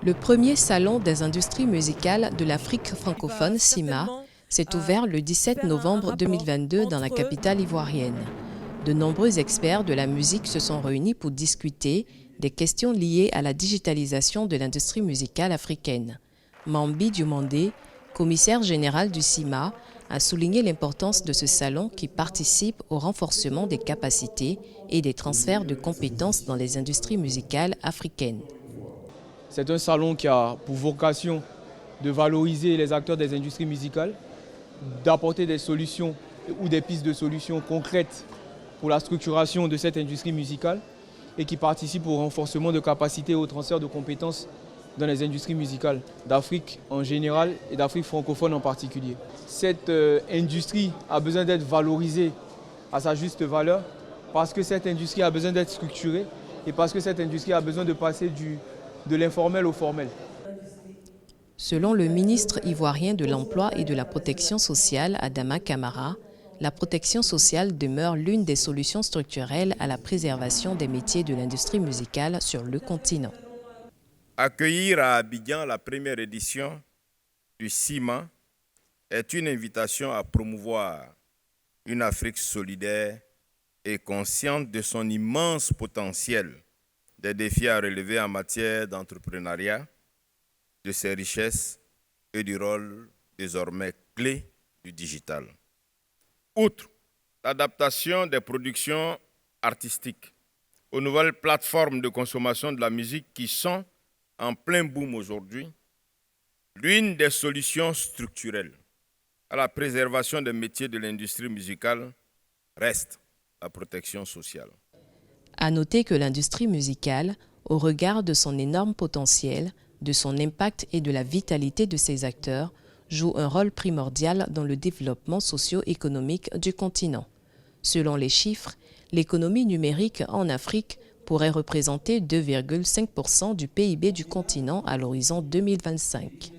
Le premier salon des industries musicales de l'Afrique francophone, CIMA, s'est ouvert le 17 novembre 2022 dans la capitale ivoirienne. De nombreux experts de la musique se sont réunis pour discuter des questions liées à la digitalisation de l'industrie musicale africaine. Mambi Diomandé, commissaire général du CIMA, a souligné l'importance de ce salon qui participe au renforcement des capacités et des transferts de compétences dans les industries musicales africaines. C'est un salon qui a pour vocation de valoriser les acteurs des industries musicales, d'apporter des solutions ou des pistes de solutions concrètes pour la structuration de cette industrie musicale et qui participe au renforcement de capacités et au transfert de compétences dans les industries musicales d'Afrique en général et d'Afrique francophone en particulier. Cette industrie a besoin d'être valorisée à sa juste valeur parce que cette industrie a besoin d'être structurée et parce que cette industrie a besoin de passer de l'informel au formel. Selon le ministre ivoirien de l'Emploi et de la Protection sociale, Adama Kamara, la protection sociale demeure l'une des solutions structurelles à la préservation des métiers de l'industrie musicale sur le continent. Accueillir à Abidjan la première édition du CIMA est une invitation à promouvoir une Afrique solidaire et consciente de son immense potentiel, des défis à relever en matière d'entrepreneuriat, de ses richesses et du rôle désormais clé du digital. Outre l'adaptation des productions artistiques aux nouvelles plateformes de consommation de la musique qui sont en plein boom aujourd'hui, l'une des solutions structurelles à la préservation des métiers de l'industrie musicale reste la protection sociale. À noter que l'industrie musicale, au regard de son énorme potentiel, de son impact et de la vitalité de ses acteurs, joue un rôle primordial dans le développement socio-économique du continent. Selon les chiffres, l'économie numérique en Afrique pourrait représenter 2,5% du PIB du continent à l'horizon 2025.